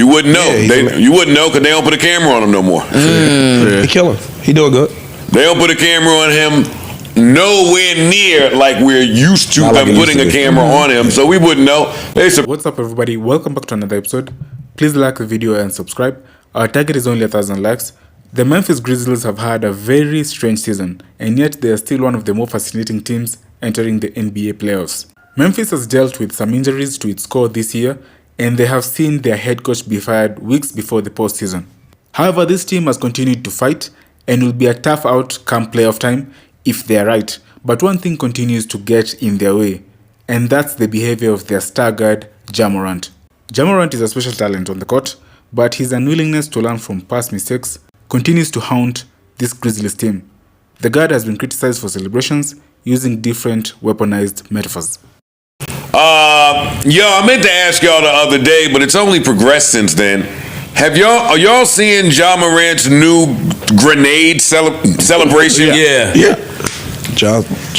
You wouldn't know. You wouldn't know because they don't put a camera on him no more. He killing. He doing good. They don't put a camera on him nowhere near like we're used to them putting a camera on him, so we wouldn't know. What's up, everybody? Welcome back to another episode. Please like the video and subscribe. Our target is only 1,000 likes. The Memphis Grizzlies have had a very strange season, and yet they are still one of the more fascinating teams entering the NBA playoffs. Memphis has dealt with some injuries to its core this year, and they have seen their head coach be fired weeks before the postseason. However, this team has continued to fight and will be a tough out come playoff time if they are right. But one thing continues to get in their way, and that's the behavior of their star guard, Morant. Morant is a special talent on the court, but his unwillingness to learn from past mistakes continues to haunt this Grizzlies team. The guard has been criticized for celebrations using different weaponized metaphors. I meant to ask y'all the other day, but it's only progressed since then. Are y'all seeing Ja Morant's new grenade celebration? Yeah.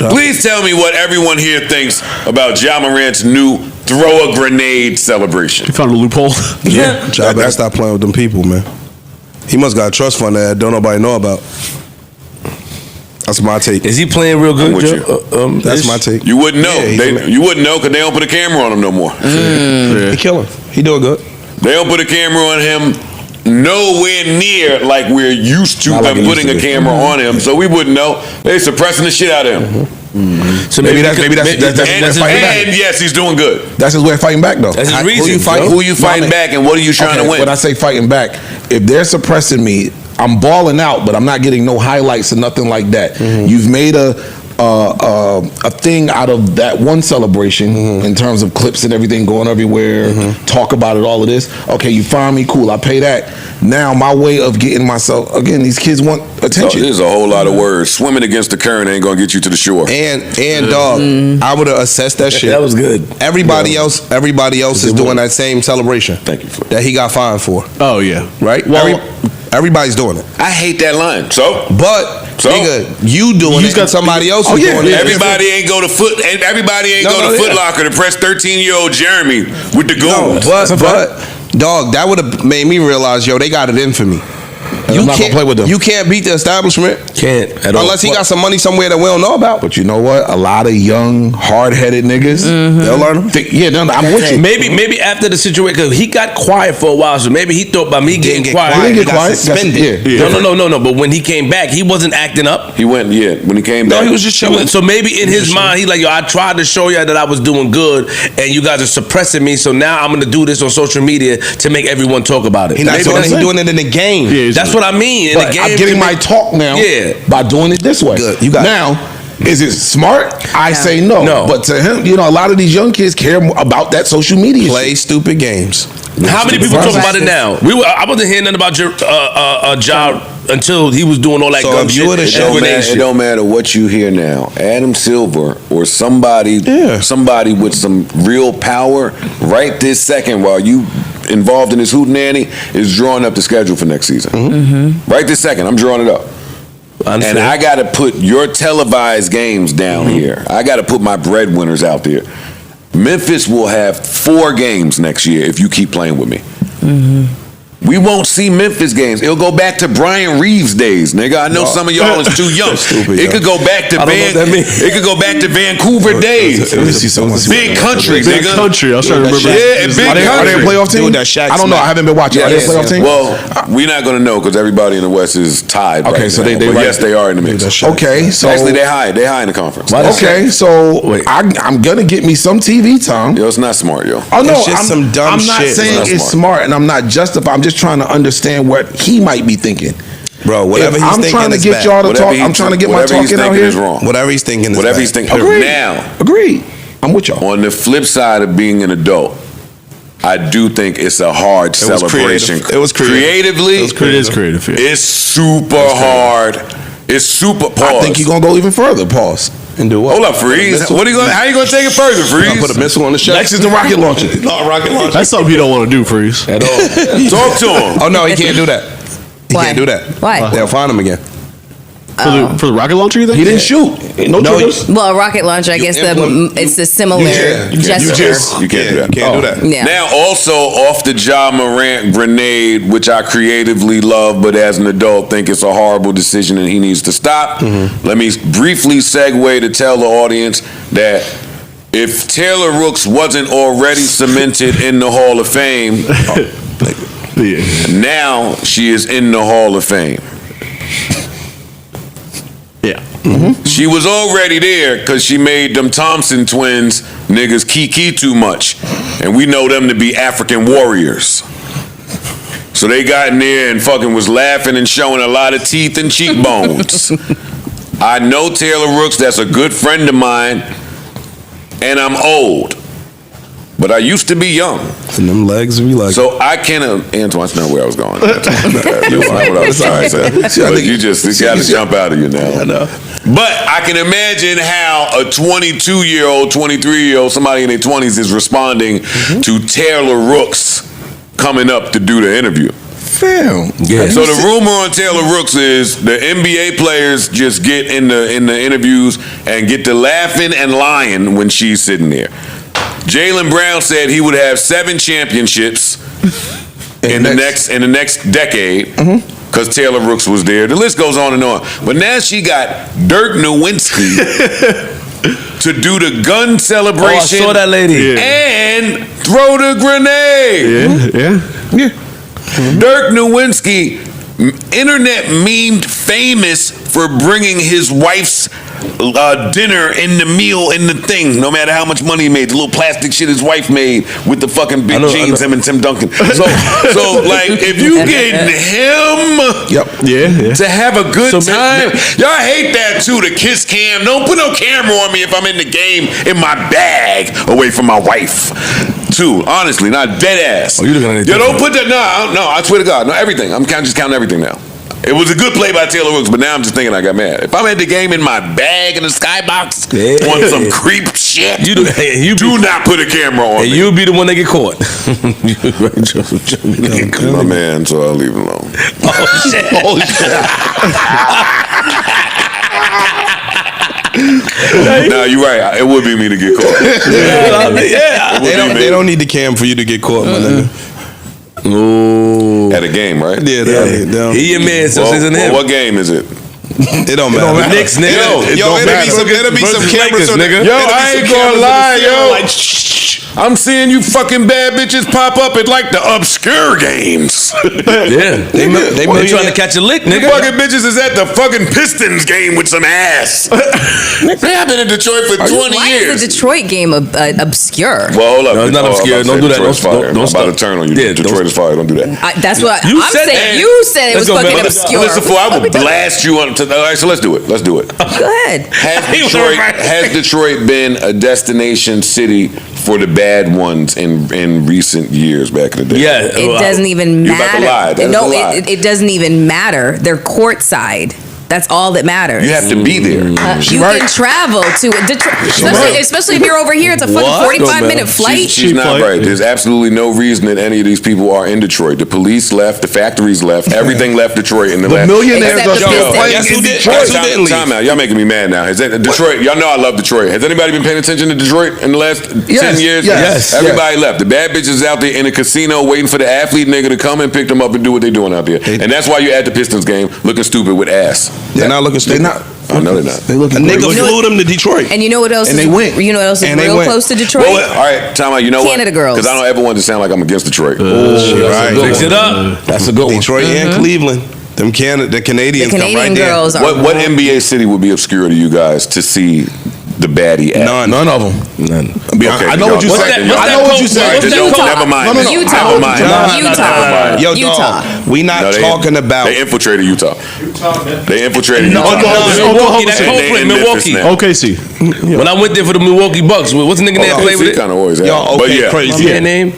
Please tell me what everyone here thinks about Ja Morant's new throw a grenade celebration. You found a loophole? Yeah. Ja better stop playing with them people, man. He must got a trust fund that don't nobody know about. That's my take. Is he playing real good, Joe? That's my take. You wouldn't know. You wouldn't know because they don't put a camera on him no more. He killing. He doing good. They don't put a camera on him nowhere near like we're used to them putting a camera on him, so we wouldn't know. They suppressing the shit out of him. So maybe that's fighting back. And yes, he's doing good. That's his way of fighting back, though. That's his reason. Who you fighting back, and what are you trying to win? When I say fighting back, if they're suppressing me, I'm balling out, but I'm not getting no highlights or nothing like that. You've made a thing out of that one celebration in terms of clips and everything going everywhere, talk about it, all of this. Okay, you find me, cool, I pay that. Now my way of getting myself, again, these kids want attention. There's a whole lot of words. Swimming against the current ain't gonna get you to the shore. And dog, I would have assessed that shit. That was good. Everybody else is doing that same celebration. Thank you for that he got fined for. Oh yeah. Right? Well, everybody's doing it. I hate that line. Nigga, you doing it, got somebody else is doing it. Everybody ain't go to Foot Locker to press 13-year-old Jeremy with the gold. But dog, that would have made me realize, yo, they got it in for me. I'm not gonna play with them. You can't beat the establishment. Can't at all. Unless he got some money somewhere that we don't know about. But you know what? A lot of young, hard-headed niggas, they'll learn them. I'm with you. Maybe after the situation, because he got quiet for a while, so maybe he thought by me getting quiet, he didn't get quiet. Suspended. No. But when he came back, he wasn't acting up. He went, when he came back. No, he was just chilling. So maybe in his mind, he's like, yo, I tried to show you that I was doing good, and you guys are suppressing me, so now I'm going to do this on social media to make everyone talk about it. He's doing it in the game. Yeah, that's what I mean. In the game, I'm getting my talk now by doing it this way. Good. You got now. Is it smart? I say no. But to him, a lot of these young kids care about that social media. Play stupid games. How many people talk about it now? I wasn't hearing nothing about Ja until he was doing all that gun shit. It don't matter what you hear now. Adam Silver or somebody with some real power right this second while you involved in this hootenanny is drawing up the schedule for next season. Right this second, I'm drawing it up. And I got to put your televised games down here. I got to put my breadwinners out there. Memphis will have 4 games next year if you keep playing with me. We won't see Memphis games. It'll go back to Brian Reeves days, nigga. I know some of y'all is too young. It could go back to Vancouver days. Big country, nigga. Big country. I was trying to remember. Yeah, big country. Are they a playoff team? I don't know. I haven't been watching. Are they a playoff team? Well, we're not going to know because everybody in the West is tied. Okay, so yes, they are in the mix. Okay, so actually they're high. They're high in the conference. Okay, so I'm gonna get me some TV time. Yo, it's not smart, yo. Oh no, it's just some dumb shit. I'm not saying it's smart, and I'm not justifying. I'm just trying to understand what he might be thinking. Bro, whatever he's thinking is bad. I'm trying to get y'all to talk. I'm trying to get my talking out here. Whatever he's thinking is bad. Whatever he's thinking. Agreed. I'm with y'all. On the flip side of being an adult, I do think it's a hard celebration. It was creatively. It is creative. It's super hard. It's super. Pause. I think you're gonna go even further. Pause. And do what? Hold up, Freeze. How you gonna take it further, Freeze? Put a missile on the shelf. Next is the rocket launcher. Rocket launcher. That's something you don't want to do, Freeze. At all. Talk to him. Oh no, he can't do that. He can't do that. Why? They'll find him again. For the rocket launcher, you think? He didn't shoot. No triggers. Well, a rocket launcher, I guess it's a similar gesture. You can't do that. You can't do that. Yeah. Now, also off the Ja Morant grenade, which I creatively love, but as an adult think it's a horrible decision and he needs to stop. Let me briefly segue to tell the audience that if Taylor Rooks wasn't already cemented in the Hall of Fame, now she is in the Hall of Fame. Yeah. She was already there because she made them Thompson twins niggas kiki too much. And we know them to be African warriors. So they got in there and fucking was laughing and showing a lot of teeth and cheekbones. I know Taylor Rooks, that's a good friend of mine, and I'm old. But I used to be young. And them legs be like. So I can't, Antoine, that's not where I was going. That's not what I was trying to say. But you got to jump out of you now. I know. But I can imagine how a 22-year-old, 23-year-old, somebody in their 20s is responding to Taylor Rooks coming up to do the interview. Fam. Yeah. So the rumor on Taylor Rooks is the NBA players just get in the interviews and get to laughing and lying when she's sitting there. Jaylen Brown said he would have 7 championships in the next decade because Taylor Rooks was there. The list goes on and on. But now she got Dirk Nowitzki to do the gun celebration. Oh, I saw that lady. And throw the grenade. Yeah. Dirk Nowitzki, internet memed famous for bringing his wife's dinner in the meal in the thing, no matter how much money he made. The little plastic shit his wife made with the fucking big jeans, him and Tim Duncan. So like, if you getting him to have a good time, y'all hate that too, the kiss cam. Don't put no camera on me if I'm in the game in my bag away from my wife. Too, honestly, not dead ass. Oh, you're looking at it. Yo, don't put that. No, I swear to God, no, everything. I'm just counting everything now. It was a good play by Taylor Rooks, but now I'm just thinking I got mad. If I'm at the game in my bag in the skybox on some creep shit, do not put a camera on me. You'll be the one that get caught. My man, so I'll leave him alone. Oh shit! Oh shit! No, you're right. It would be me to get caught. They don't need the cam for you to get caught, my nigga. Ooh. At a game, right? Yeah, they don't. He your man, so it's in him. What game is it? It don't matter. The Knicks, nigga. It'll be some cameras, nigga. Yo, I ain't gonna lie, yo. I'm seeing you fucking bad bitches pop up at like the obscure games. Yeah, they trying to catch a lick, nigga. You fucking bitches is at the fucking Pistons game with some ass. I've been in Detroit for 20 Why years. is the Detroit game obscure? Well, hold up. No, it's not obscure. Don't do that. Don't about to turn on you. Yeah, Detroit is fire. Don't do that. That's what You I'm said saying. that. You said it was Let's go, fucking man. obscure. Listen, fool, I will blast you on. All right, so let's do it. Let's do it. Go ahead. Has Detroit been a destination city for the bad ones in recent years back in the day? Yeah, It doesn't even You about to lie. matter. That is No, a lie. it doesn't even matter. They're courtside. That's all that matters. You have to be there. You can travel to Detroit, especially if you're over here. It's a fucking 45-minute flight. She's not right. There's absolutely no reason that any of these people are in Detroit. The police left, the factories left, everything left Detroit. And the millionaires Except are the still Pistons. playing Guess who in did- Detroit. guess who didn't leave? Time out. Y'all making me mad now. Is that Detroit? Y'all know I love Detroit. Has anybody been paying attention to Detroit in the last 10 years? Yes. Everybody left. The bad bitches out there in a casino waiting for the athlete nigga to come and pick them up and do what they doing out there. And that's why you're at the Pistons game looking stupid with ass. They're not looking stupid. They're not. I know they're not. They look A nigga flew them to Detroit. And you know what else? And is, they went. You know what else is And they real went. close to Detroit? Well, all right, time out. You know Canada what? girls. Because I don't ever want to sound like I'm against Detroit. Right. Mix it up. That's a good one. Detroit and Cleveland. Them the Canadians The come right Canadian there. girls are. What NBA city would be obscure to you guys to see the baddie at? None of them. Okay, I know what you y'all- said. y'all- I know what you said. Alright, then Utah. Never mind. No. Utah. Never mind. Utah. Yo, Utah. dog, we not No, talking about. They infiltrated Utah. They infiltrated Utah. Milwaukee, that's They Copeland, in Memphis Milwaukee. now. OKC. When I went there for the Milwaukee Bucks, what's the nigga that played with it? Kind of always Yo, have. But okay, yeah. crazy. What's his name?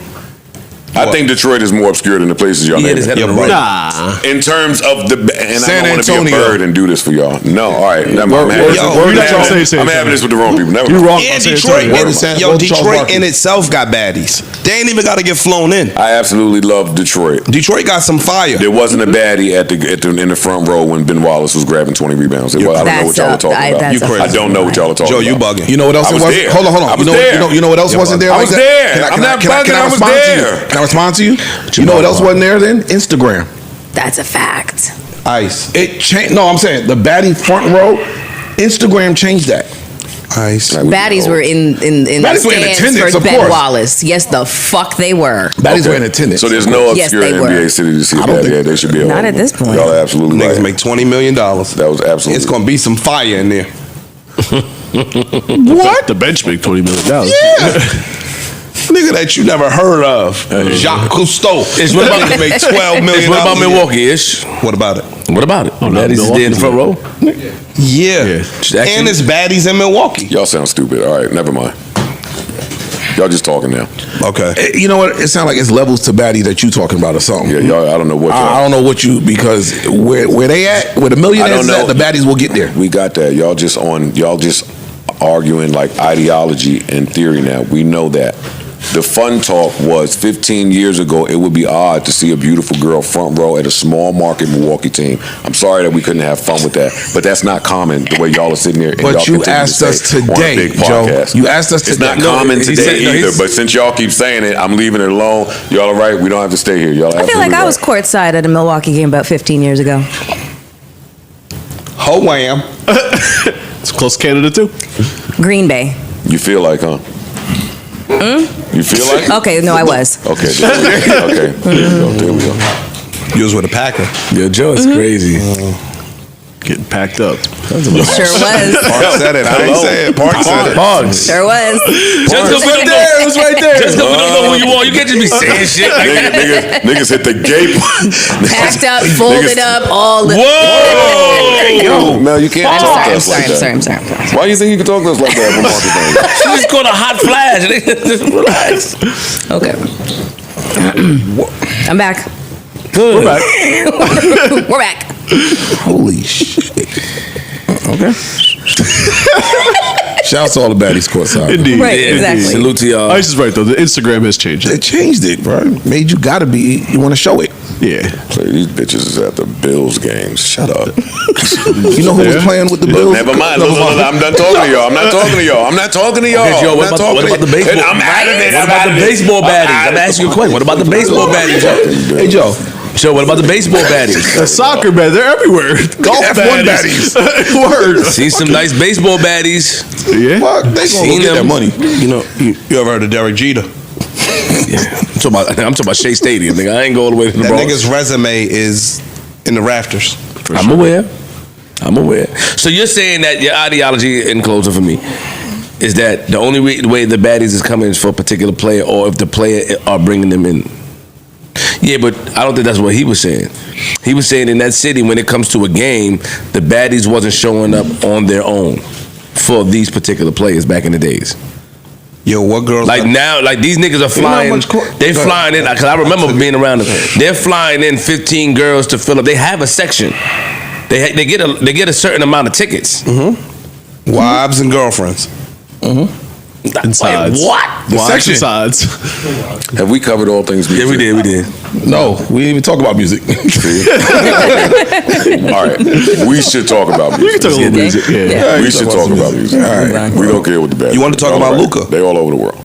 I think Detroit is more obscure than the places y'all Yeah, name. Nah. In terms of the, and San I don't want to be a Antonio. bird and do this for y'all. No, all right, never mind. I'm having this with the wrong people. Never You mind. wrong. And San Detroit, Antonio. Word to San- yo, word to Charles Detroit Barkley. in itself got baddies. They ain't even got to get flown in. I absolutely love Detroit. Detroit got some fire. There wasn't a baddie in the front row when Ben Wallace was grabbing 20 rebounds. I don't know what y'all were talking about. You crazy. I don't know what y'all are talking Joe, about. you bugging. You know what else I it was was? there. Hold on. I was You there. know what else wasn't there? I like was that? there. Can I- I'm can I- not can I- bugging, can I I was respond to you? there. Can I respond to you? You know what else wasn't there then? Instagram. That's a fact. Ice. It changed. No, I'm saying the baddie front row. Instagram changed that. Ice. Baddies were in the Baddies were in stands attendance, for of Ben course. Wallace. Yes, the fuck they were. Baddies Okay. were in attendance. So there's no Yes, obscure they were. NBA city to see a I don't baddie. think- They should be able. Not at this point. Y'all are absolutely Niggas right. make $20 million. That was absolutely. It's gonna be some fire in there. What? The bench make $20 million. Yeah. Nigga that you never heard of. Jacques Cousteau. It's what about- Nigga make $12 million. What about Milwaukee-ish? What about it? What about it? Oh, no, Baddies is there in the front row. Yeah. Actually- And it's baddies in Milwaukee. Y'all sound stupid. All right, never mind. Y'all just talking now. Okay. You know what? It sounds like it's levels to baddie that you talking about or something. Yeah, y'all. I don't know what. I don't know what you, because where they at, where the millionaires I don't at, the know. baddies will get there. We got that. Y'all just arguing like ideology and theory now. We know that. The fun talk was 15 years ago, it would be odd to see a beautiful girl front row at a small market Milwaukee team. I'm sorry that we couldn't have fun with that, but that's not common the way y'all are sitting there. And But y'all you continue to asked say us on a today, big Joe. podcast. You asked us It's today. not common he today said- no, either, he's- but since y'all keep saying it, I'm leaving it alone. Y'all are right. We don't have to stay here. Y'all I feel like absolutely I was right. courtside at a Milwaukee game about 15 years ago. Ho wham. It's close to Canada too. Green Bay. You feel like, huh? You feel like? Okay, no, I was. Okay. Okay. There we go. You was with a Packer. Yo, Joe is crazy. Getting packed up. Sure was. Park said it. I ain't say it. Park said it. Pogs. Sure was. Just because we don't know. It was right there. Just because we don't know who you are, you can't just be saying shit like that. Niggas hit the gate. Packed up, folded up, all the. Whoa! Mel, you can't talk to I'm us like sorry, I'm that. sorry. Why do you think you can talk to us like that? She just caught a hot flash. Just relax. Okay. I'm back. Good. We're back. We're back. Holy shit. Okay. Shouts to all the baddies courtside. Indeed. Right, Yeah, exactly. Salute to y'all. Ice is right though. The Instagram has changed. They changed it, bro. Made you gotta be. You want to show it. Yeah. These bitches is at the Bills games. Shut up. You know who was playing with the Bills? Never mind. Look, I'm done talking to y'all. I'm not talking to y'all. I'm not talking to y'all. Okay, Joe, I'm what not about talking the to- baseball? I'm out of it. What about the baseball baddies? I'm asking you a question. What about the baseball baddies, Joe? Hey, Joe. Joe, what about the baseball baddies? The soccer man, they're everywhere. Golf F1 baddies. Word. See some nice baseball baddies. Yeah. Fuck, they gonna Seen go get that them. money. You know, you ever heard of Derek Jeter? I'm talking about Shea Stadium, nigga. I ain't go all the way to the That Bronx. nigga's resume is in the rafters. I'm aware. So you're saying that your ideology, in closing for me, is that the only way the baddies is coming is for a particular player, or if the player are bringing them in. Yeah, but I don't think that's what he was saying. He was saying in that city, when it comes to a game, the baddies wasn't showing up on their own for these particular players back in the days. Yo, what girls? Like now, like these niggas are know how flying. much They're flying in. Cause I remember being around them. They're flying in 15 girls to fill up. They have a section. They get a certain amount of tickets. Wives and girlfriends. And sides. Wait, what? The section. sides. Have we covered all things? Yeah, we did. No, we didn't even talk about music. All right. We should talk about We music. can talk a little music. Yeah. We should talk about music. All right. We don't care what the bad. You want to talk All about right. Luka? They all over the world.